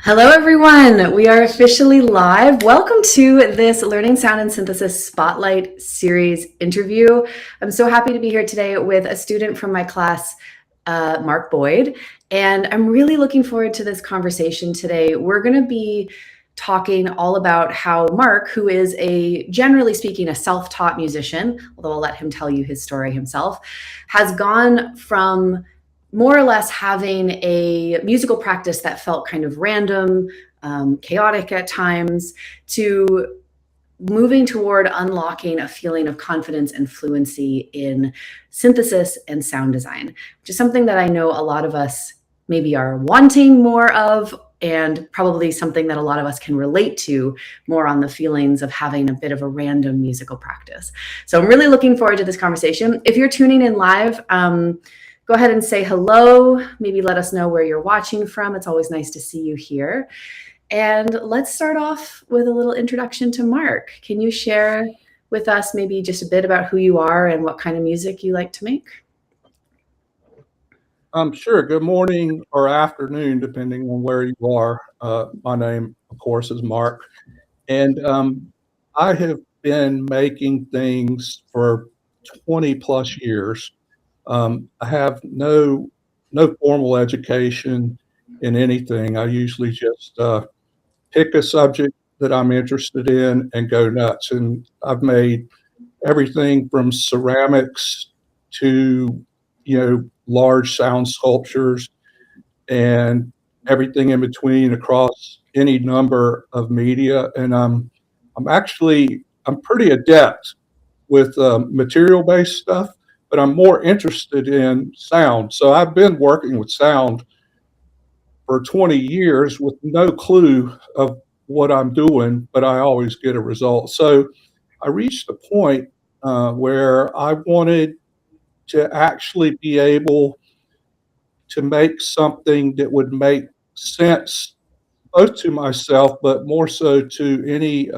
Hello, everyone. We are officially live. Welcome to this Learning Sound and Synthesis Spotlight Series interview. I'm so happy to be here today with a student from my class, Mark Boyd, and I'm really looking forward to this conversation today. We're going to be talking all about how Mark, who is generally speaking, a self-taught musician, although I'll let him tell you his story himself, has gone from more or less having a musical practice that felt kind of random, chaotic at times, to moving toward unlocking a feeling of confidence and fluency in synthesis and sound design, which is something that I know a lot of us maybe are wanting more of, and probably something that a lot of us can relate to more on the feelings of having a bit of a random musical practice. So I'm really looking forward to this conversation. If you're tuning in live, go ahead and say hello. Maybe let us know where you're watching from. It's always nice to see you here. And let's start off with a little introduction to Mark. Can you share with us maybe just a bit about who you are and what kind of music you like to make? Sure. Good morning or afternoon, depending on where you are. My name, of course, is Mark. And I have been making things for 20 plus years. I have no formal education in anything. I usually just pick a subject that I'm interested in and go nuts. And I've made everything from ceramics to, large sound sculptures and everything in between across any number of media. And I'm pretty adept with material-based stuff, but I'm more interested in sound. So I've been working with sound for 20 years with no clue of what I'm doing, but I always get a result. So I reached a point where I wanted to actually be able to make something that would make sense both to myself, but more so to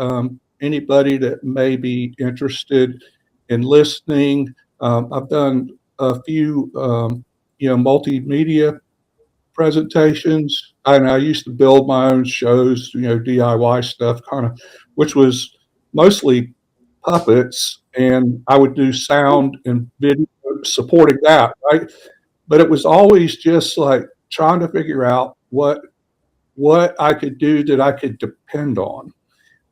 anybody that may be interested in listening. I've done a few, multimedia presentations, and I used to build my own shows, DIY stuff, kind of, which was mostly puppets, and I would do sound and video supporting that, right? But it was always just like trying to figure out what I could do that I could depend on.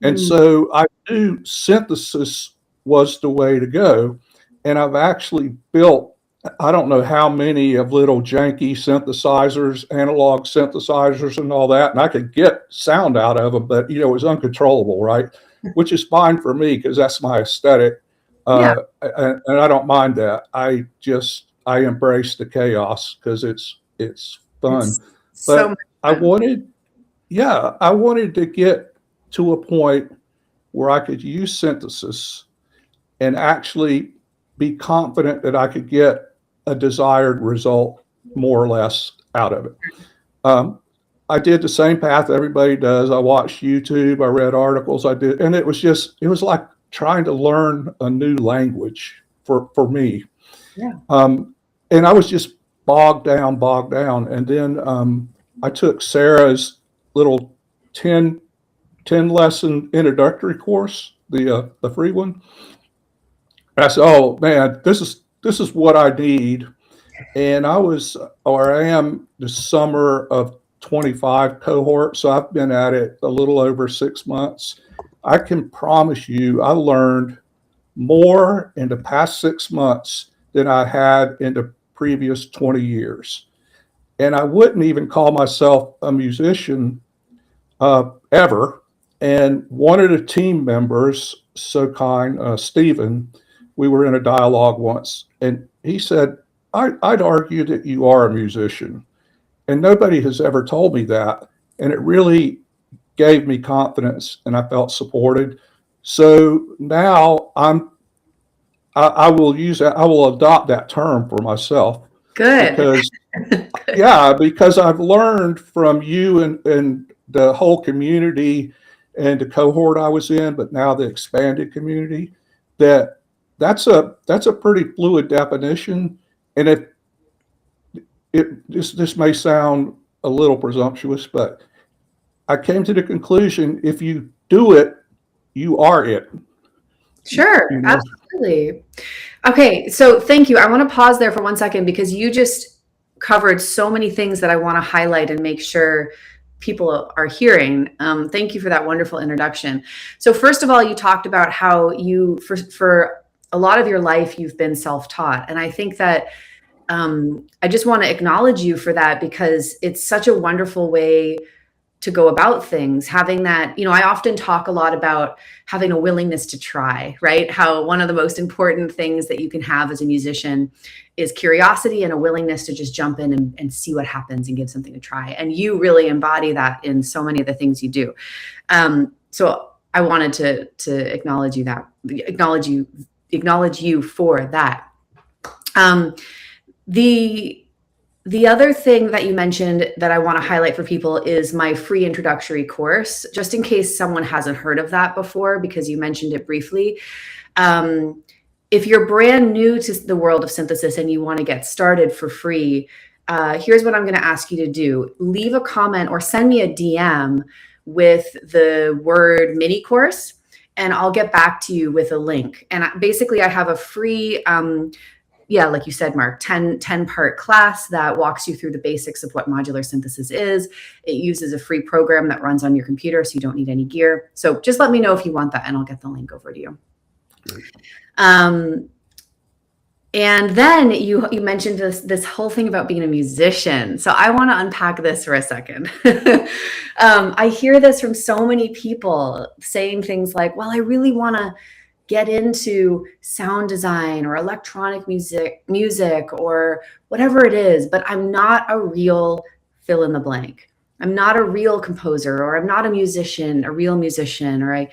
And so I knew synthesis was the way to go. And I've actually built, I don't know how many of little janky synthesizers, analog synthesizers and all that. And I could get sound out of them, but, it was uncontrollable, right? Which is fine for me because that's my aesthetic. And I don't mind that. I embrace the chaos because it's fun. But I wanted to get to a point where I could use synthesis and actually be confident that I could get a desired result more or less out of it. I did the same path everybody does. I watched YouTube, I read articles, and it was like trying to learn a new language for me. Yeah. And I was just bogged down. And then I took Sarah's little 10 lesson introductory course, the free one. And I said, "Oh man, this is what I need." And I am the summer of 25 cohort, so I've been at it a little over 6 months. I can promise you, I learned more in the past 6 months than I had in the previous 20 years. And I wouldn't even call myself a musician ever. And one of the team members, so kind, Stephen, we were in a dialogue once, and he said, I'd argue that you are a musician. And nobody has ever told me that. And it really gave me confidence and I felt supported. So now I will adopt that term for myself. Good. Because I've learned from you and the whole community and the cohort I was in, but now the expanded community, that's a pretty fluid definition. And this may sound a little presumptuous, but I came to the conclusion, if you do it, you are it. Sure, You know? absolutely. Okay, so thank you. I want to pause there for 1 second because you just covered so many things that I want to highlight and make sure people are hearing. Thank you for that wonderful introduction. So first of all, you talked about how you, for a lot of your life, you've been self-taught. And I think that I just want to acknowledge you for that because it's such a wonderful way to go about things. Having that, I often talk a lot about having a willingness to try, right? How one of the most important things that you can have as a musician is curiosity and a willingness to just jump in and see what happens and give something a try. And you really embody that in so many of the things you do. So I wanted to acknowledge you for that. The other thing that you mentioned that I want to highlight for people is my free introductory course, just in case someone hasn't heard of that before, because you mentioned it briefly. If you're brand new to the world of synthesis and you want to get started for free, here's what I'm going to ask you to do. Leave a comment or send me a DM with the word mini course, and I'll get back to you with a link. And basically, I have a free like you said, Mark, 10-part class that walks you through the basics of what modular synthesis is. It uses a free program that runs on your computer, so you don't need any gear. So just let me know if you want that, and I'll get the link over to you. And then you mentioned this whole thing about being a musician. So I want to unpack this for a second. I hear this from so many people saying things like, well, I really want to get into sound design or electronic music or whatever it is, but I'm not a real fill in the blank. I'm not a real composer, or I'm not a musician, a real musician, or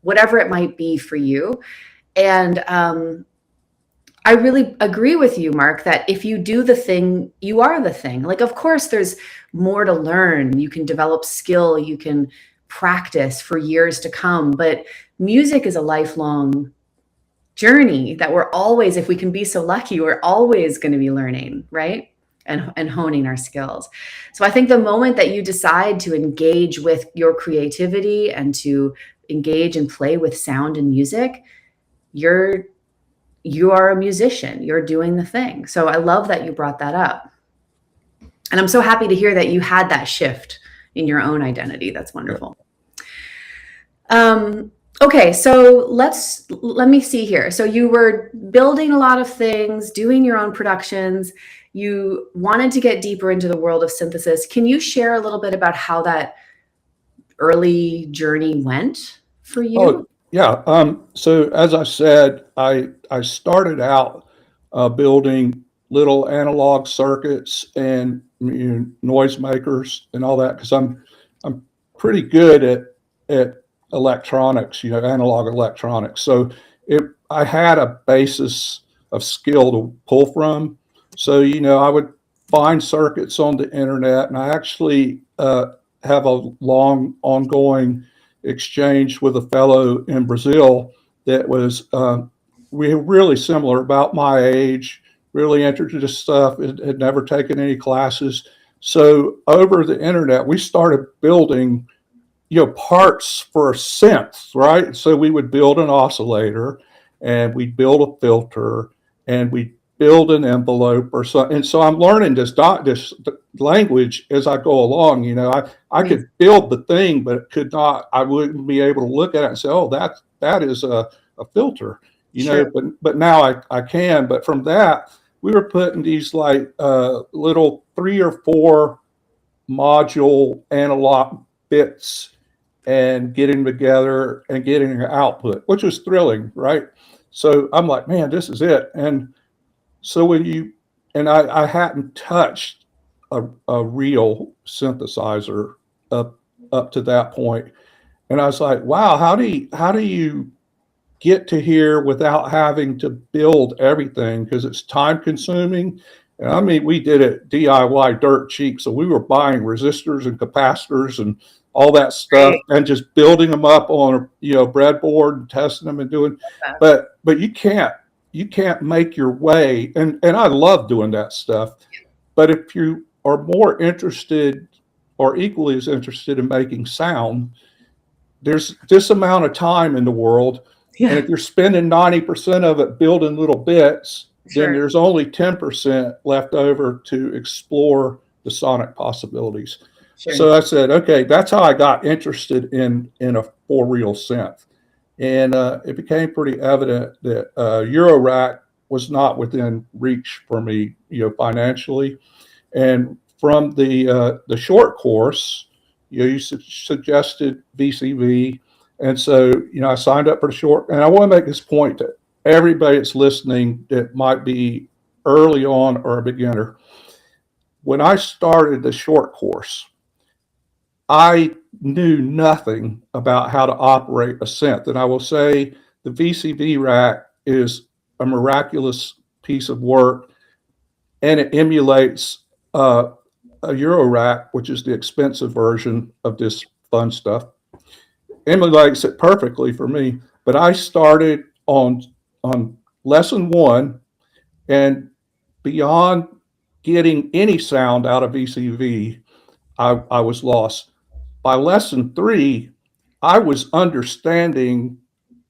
whatever it might be for you. And I really agree with you, Mark, that if you do the thing, you are the thing. Like, of course, there's more to learn. You can develop skill, you can practice for years to come, but music is a lifelong journey that we're always, if we can be so lucky, we're always going to be learning, right? And honing our skills. So I think the moment that you decide to engage with your creativity and to engage and play with sound and music, you are a musician. You're doing the thing. So I love that you brought that up. And I'm so happy to hear that you had that shift in your own identity. That's wonderful. Okay, so let me see here. So you were building a lot of things, doing your own productions. You wanted to get deeper into the world of synthesis. Can you share a little bit about how that early journey went for you? Oh, yeah. So as I said, I started out building little analog circuits and noisemakers and all that, because I'm pretty good at electronics, analog electronics. So I had a basis of skill to pull from. So, I would find circuits on the internet, and I actually have a long ongoing exchange with a fellow in Brazil that was we were really similar, about my age, really interested in this stuff, had never taken any classes. So over the internet, we started building parts for a synth, right? So we would build an oscillator, and we'd build a filter, and we'd build an envelope or something. And so I'm learning this language as I go along. I could build the thing, but I wouldn't be able to look at it and say, oh, that is a filter, Sure. but now I can. But from that, we were putting these like little 3 or 4 module analog bits and getting together and getting an output, which was thrilling, right? So I'm like, man, this is it. And so I hadn't touched a real synthesizer up to that point. And I was like, wow, how do you get to here without having to build everything? Because it's time consuming. And I mean, we did it DIY dirt cheap. So we were buying resistors and capacitors and all that stuff, and just building them up on a breadboard and testing them and doing. But you can't make your way. And I love doing that stuff. But if you are more interested are equally as interested in making sound. There's this amount of time in the world, and if you're spending 90% of it building little bits, then Sure. there's only 10% left over to explore the sonic possibilities. Sure. So I said, okay, that's how I got interested in a four-reel synth. And it became pretty evident that Eurorack was not within reach for me, financially. And from the short course, you suggested VCV, and so I signed up for the short. And I want to make this point to everybody that's listening that might be early on or a beginner. When I started the short course, I knew nothing about how to operate a synth. And I will say the VCV rack is a miraculous piece of work, and it emulates a Euro rack, which is the expensive version of this fun stuff. Emulates it perfectly for me. But I started on lesson 1, and beyond getting any sound out of VCV, I was lost. By lesson 3, I was understanding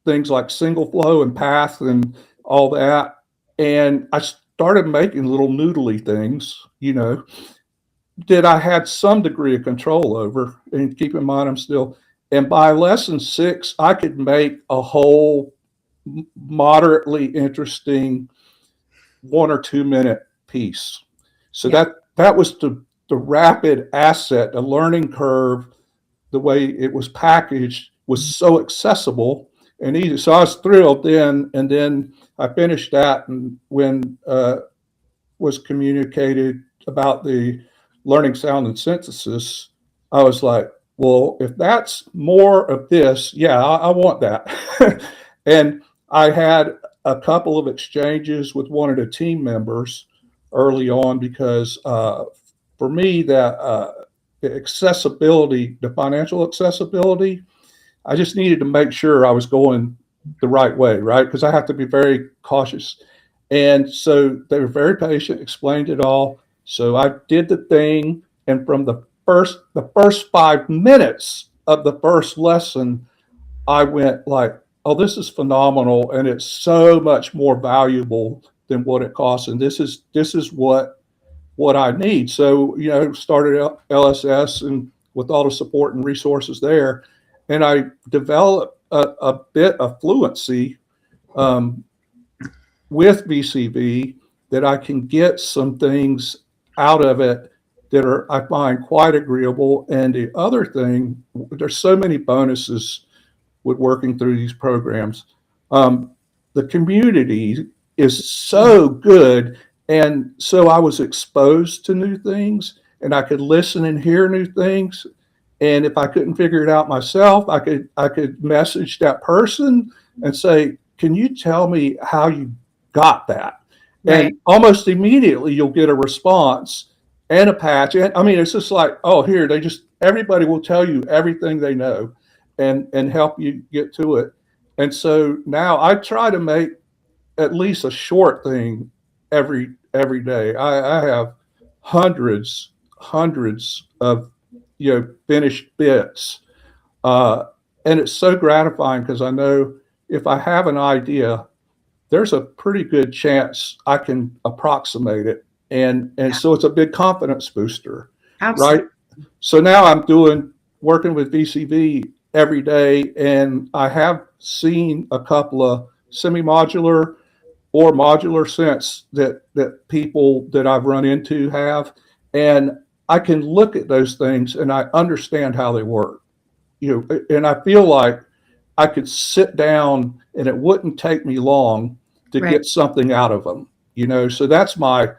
things like single flow and path and all that. And I started making little noodly things, that I had some degree of control over. And keep in mind, and by lesson 6, I could make a whole moderately interesting 1 or 2 minute piece. So that was the rapid asset, the learning curve. The way it was packaged was so accessible and easy. So I was thrilled then, and then I finished that, and when was communicated about the learning sound and synthesis, I was like, well, if that's more of this, yeah, I want that. And I had a couple of exchanges with one of the team members early on because for me, the accessibility, the financial accessibility, I just needed to make sure I was going the right way, right? Because I have to be very cautious. And so they were very patient, explained it all. So I did the thing, and from the first 5 minutes of the first lesson, I went like, oh, this is phenomenal, and it's so much more valuable than what it costs. And this is what I need. So, started LSS and with all the support and resources there. And I developed a bit of fluency with VCV that I can get some things out of it that are, I find, quite agreeable. And the other thing, there's so many bonuses with working through these programs. The community is so good. And so I was exposed to new things, and I could listen and hear new things. And if I couldn't figure it out myself, I could message that person and say, can you tell me how you got that? Right. And almost immediately you'll get a response and a patch. And I mean, it's just like, oh, here, everybody will tell you everything they know and help you get to it. And so now I try to make at least a short thing every day. I have hundreds of finished bits, and it's so gratifying because I know if I have an idea, there's a pretty good chance I can approximate it, and so it's a big confidence booster. Absolutely. Right? So now I'm working with VCV every day, and I have seen a couple of semi-modular or modular synths that people that I've run into have, and I can look at those things and I understand how they work, and I feel like I could sit down and it wouldn't take me long to get something out of them, so that's my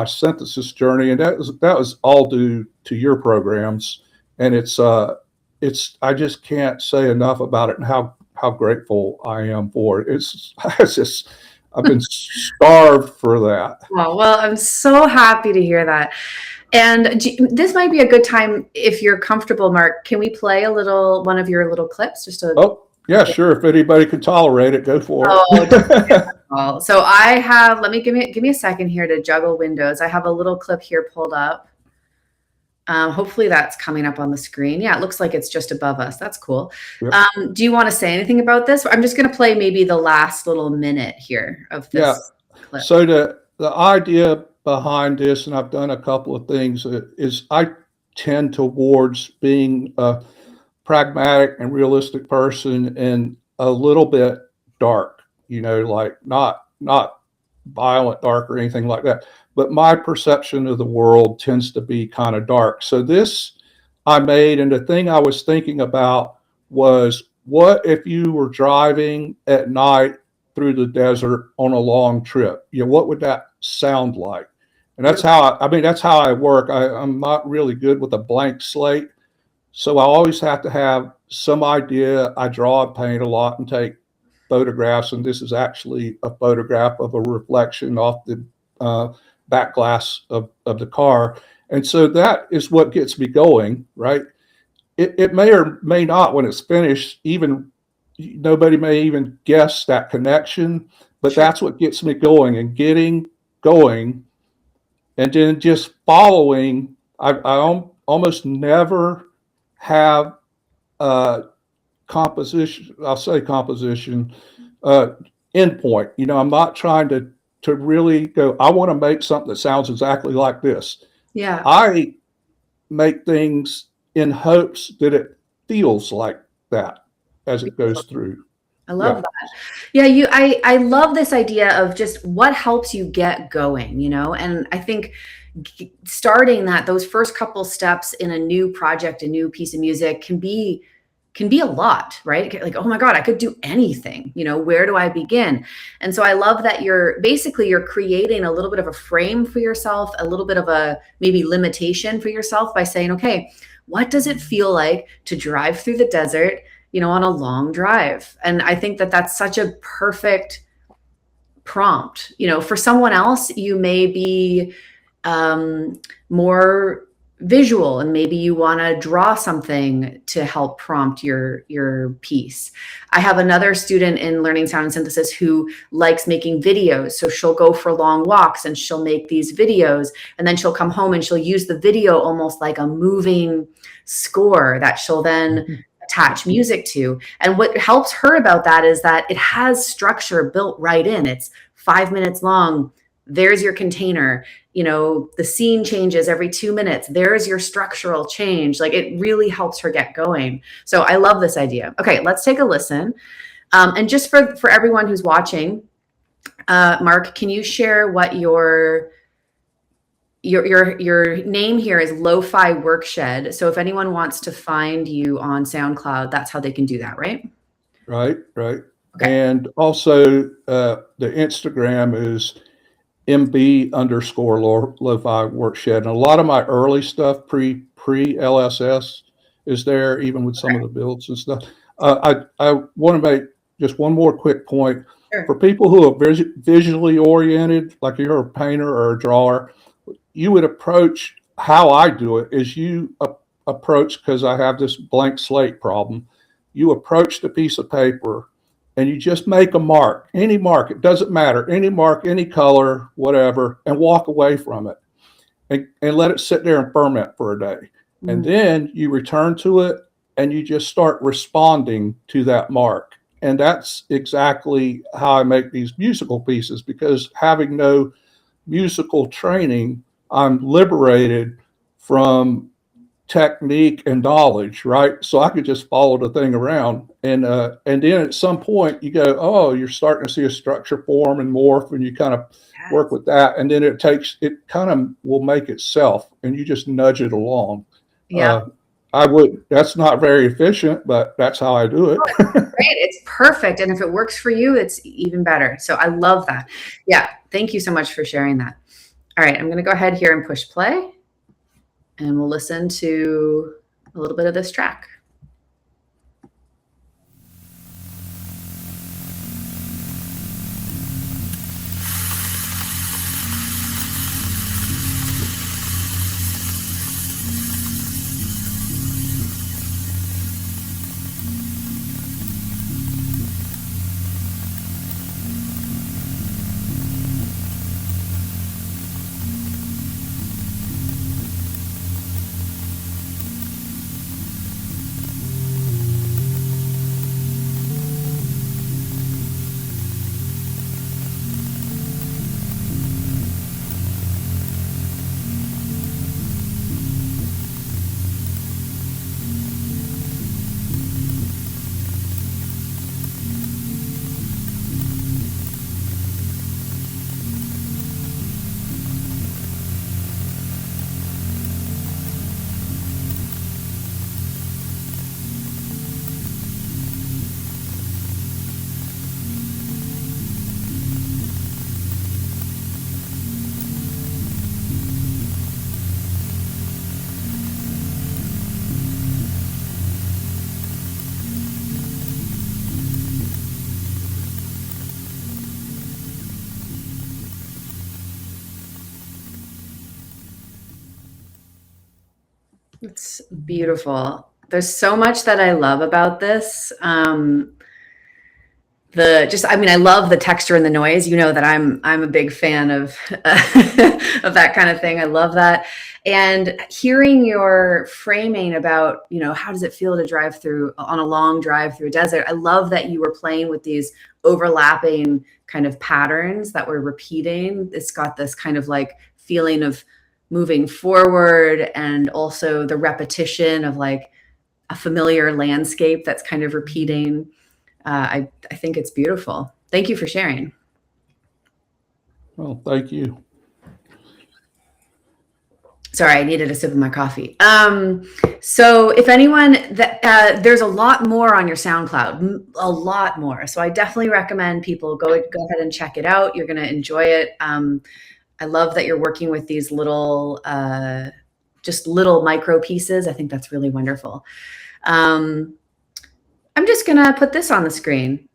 synthesis journey, and that was all due to your programs, and it's I just can't say enough about it and how grateful I am for it. It's just, I've been starved for that. Oh, well, I'm so happy to hear that. And this might be a good time, if you're comfortable, Mark, can we play one of your little clips? Oh, yeah, sure. If anybody can tolerate it, go for it. Oh, so I have, give me a second here to juggle windows. I have a little clip here pulled up. Hopefully that's coming up on the screen. Yeah, it looks like it's just above us. That's cool. Yep. Do you want to say anything about this? I'm just going to play maybe the last little minute here of this clip. So the idea behind this, and I've done a couple of things, is I tend towards being a pragmatic and realistic person and a little bit dark, like not violent dark or anything like that. But my perception of the world tends to be kind of dark. So this I made, and the thing I was thinking about was, what if you were driving at night through the desert on a long trip? What would that sound like? And that's how that's how I work. I'm not really good with a blank slate. So I always have to have some idea. I draw and paint a lot and take photographs, and this is actually a photograph of a reflection off the back glass of the car. And so that is what gets me going, right? It may or may not, when it's finished, even nobody may even guess that connection, but that's what gets me going and getting going. And then just following. I almost never have composition, I'll say composition, endpoint. I'm not trying to really go, I want to make something that sounds exactly like this. Yeah. I make things in hopes that it feels like that as it goes through. I love that. Yeah, I love this idea of just what helps you get going, and I think starting those first couple steps in a new project, a new piece of music can be a lot, right? Like, oh my God, I could do anything, where do I begin? And so I love that you're creating a little bit of a frame for yourself, a little bit of a maybe limitation for yourself by saying, okay, what does it feel like to drive through the desert, on a long drive? And I think that that's such a perfect prompt. For someone else, you may be more visual, and maybe you want to draw something to help prompt your piece. I have another student in learning sound and synthesis who likes making videos. So she'll go for long walks and she'll make these videos, and then she'll come home and she'll use the video almost like a moving score that she'll then attach music to. And what helps her about that is that it has structure built right in. It's 5 minutes long. There's your container. The scene changes every 2 minutes. There's your structural change. Like, it really helps her get going. So I love this idea. Okay, let's take a listen. And just for everyone who's watching, Mark, can you share what your name here is? Lo-Fi Workshed. So if anyone wants to find you on SoundCloud, that's how they can do that, right? Right. Okay. And also the Instagram is MB_Lo-Fi Workshed. And a lot of my early stuff pre LSS is there, even with some of the builds and stuff. I want to make just one more quick point. Sure. For people who are visually oriented, like you're a painter or a drawer, you would approach, how I do it is you approach, because I have this blank slate problem, you approach the piece of paper and you just make a mark, any mark, it doesn't matter, any mark, any color, whatever, and walk away from it and let it sit there and ferment for a day. Mm-hmm. And then you return to it and you just start responding to that mark. And that's exactly how I make these musical pieces, because having no musical training, I'm liberated from technique and knowledge, right? So I could just follow the thing around, and then at some point you go, oh, you're starting to see a structure form and morph, and you kind of work with that, and then it kind of will make itself, and you just nudge it along. Yeah. That's not very efficient, but that's how I do it. Great. It's perfect. And if it works for you, it's even better. So I love that. Yeah. Thank you so much for sharing that. All right. I'm going to go ahead here and push play, and we'll listen to a little bit of this track. It's beautiful. There's so much that I love about this. I love the texture and the noise. You know that I'm a big fan of of that kind of thing. I love that. And hearing your framing about, how does it feel to drive through on a long drive through a desert? I love that you were playing with these overlapping kind of patterns that were repeating. It's got this kind of like feeling of moving forward, and also the repetition of like a familiar landscape that's kind of repeating. I think it's beautiful. Thank you for sharing. Well, thank you. Sorry, I needed a sip of my coffee. So if anyone there's a lot more on your SoundCloud, a lot more. So I definitely recommend people go ahead and check it out. You're going to enjoy it. I love that you're working with these little, just little micro pieces. I think that's really wonderful. I'm just going to put this on the screen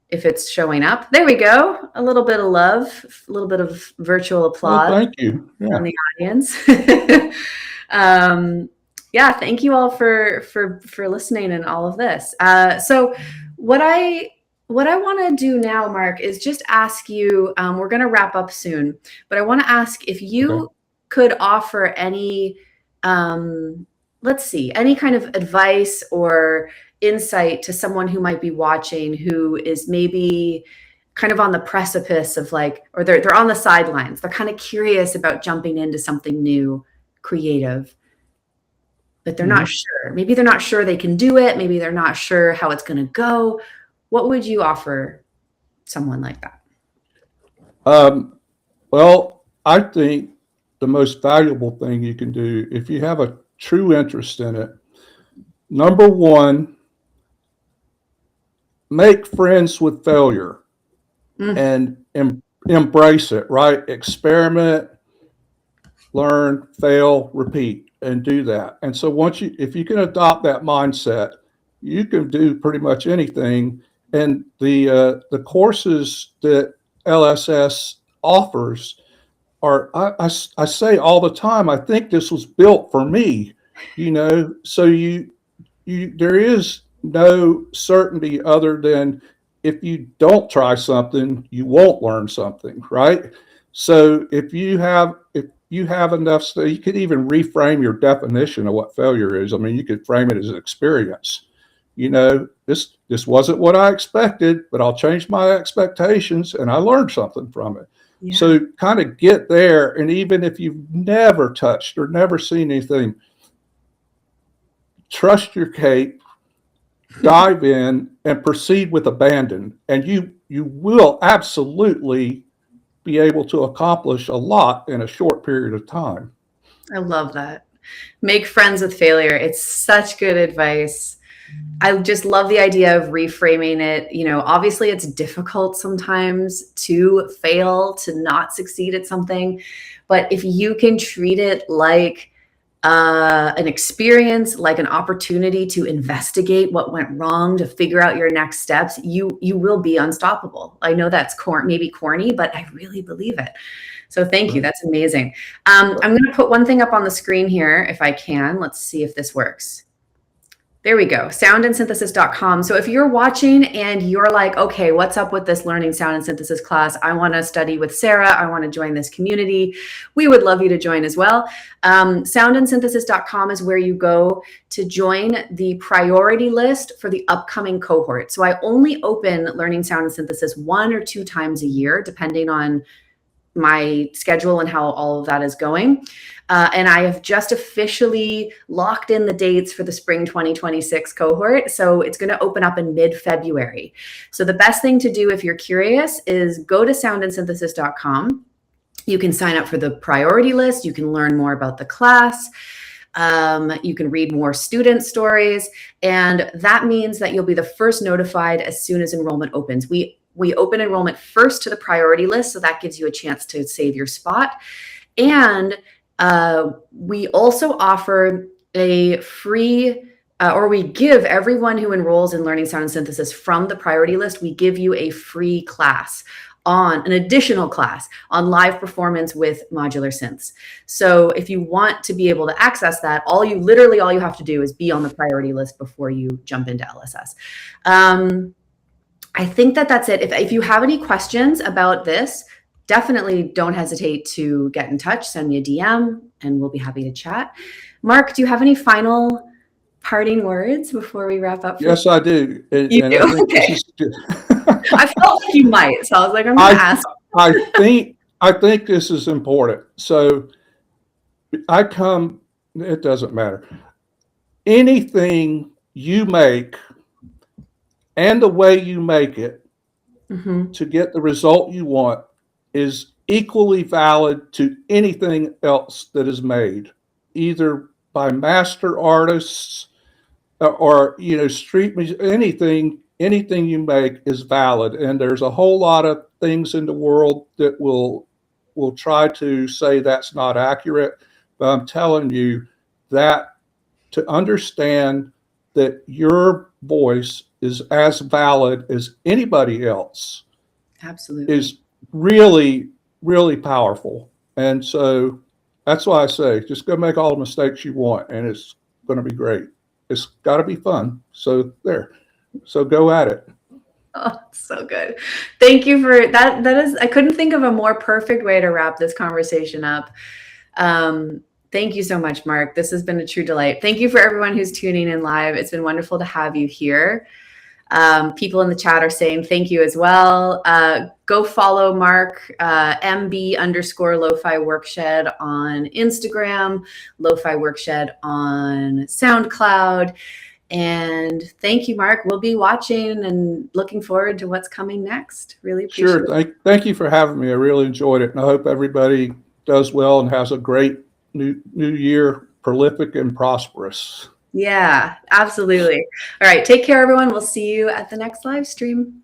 if it's showing up. There we go. A little bit of love, a little bit of virtual applause. Well, thank you. From the audience. Yeah, thank you all for listening and all of this. So what I want to do now, Mark, is just ask you, we're going to wrap up soon, but I want to ask if you could offer any, let's see, any kind of advice or insight to someone who might be watching, who is maybe kind of on the precipice of like, or they're on the sidelines. They're kind of curious about jumping into something new, creative, but they're not sure. Maybe they're not sure they can do it. Maybe they're not sure how it's going to go. What would you offer someone like that? Well, I think the most valuable thing you can do, if you have a true interest in it, number one, make friends with failure and embrace it, right? Experiment, learn, fail, repeat, and do that. And so if you can adopt that mindset, you can do pretty much anything. And the courses that LSS offers are, I say all the time, I think this was built for me, so there is no certainty other than if you don't try something, you won't learn something, right? So if you have enough, so you could even reframe your definition of what failure is. I mean, you could frame it as an experience. This wasn't what I expected, but I'll change my expectations and I learned something from it. Yeah. So kind of get there. And even if you've never touched or never seen anything, trust your cape, dive in and proceed with abandon. And you will absolutely be able to accomplish a lot in a short period of time. I love that. Make friends with failure. It's such good advice. I just love the idea of reframing it. Obviously it's difficult sometimes to fail, to not succeed at something, but if you can treat it like an experience, like an opportunity to investigate what went wrong, to figure out your next steps, you will be unstoppable. I know that's maybe corny, but I really believe it. So thank you. That's amazing. I'm going to put one thing up on the screen here if I can. Let's see if this works. There we go, soundandsynthesis.com. So if you're watching and you're like, okay, what's up with this learning sound and synthesis class? I want to study with Sarah. I want to join this community. We would love you to join as well. Soundandsynthesis.com is where you go to join the priority list for the upcoming cohort. So I only open learning sound and synthesis 1 or 2 times a year, depending on my schedule and how all of that is going. And I have just officially locked in the dates for the spring 2026 cohort. So it's going to open up in mid-February. So the best thing to do if you're curious is go to soundandsynthesis.com. You can sign up for the priority list. You can learn more about the class. You can read more student stories. And that means that you'll be the first notified as soon as enrollment opens. We open enrollment first to the priority list, so that gives you a chance to save your spot. And we also offer a free, or we give everyone who enrolls in Learning Sound and Synthesis from the priority list, we give you a free class on an additional class on live performance with Modular Synths. So if you want to be able to access that, all you have to do is be on the priority list before you jump into LSS. I think that's it. If you have any questions about this, definitely don't hesitate to get in touch, send me a DM, and we'll be happy to chat. Mark, do you have any final parting words before we wrap up? Yes, I do. You do? I think okay. this is I felt like you might, so I was like, I'm going to ask. I think this is important. So it doesn't matter. Anything you make and the way you make it to get the result you want is equally valid to anything else that is made, either by master artists or street music. Anything you make is valid, and there's a whole lot of things in the world that will try to say that's not accurate, but I'm telling you that to understand that your voice is as valid as anybody else Absolutely is really, really powerful. And so that's why I say just go make all the mistakes you want, and it's going to be great. It's got to be fun. So go at it. Oh, so good. Thank you for that. I couldn't think of a more perfect way to wrap this conversation up. Thank you so much, Mark. This has been a true delight. Thank you for everyone who's tuning in live. It's been wonderful to have you here. People in the chat are saying thank you as well. Go follow Mark, MB_Lo-Fi Workshed on Instagram, Lo-Fi Workshed on SoundCloud. And thank you, Mark. We'll be watching and looking forward to what's coming next. Really appreciate it. Thank you for having me. I really enjoyed it. And I hope everybody does well and has a great new year, prolific and prosperous. Yeah, absolutely. All right. Take care, everyone. We'll see you at the next live stream.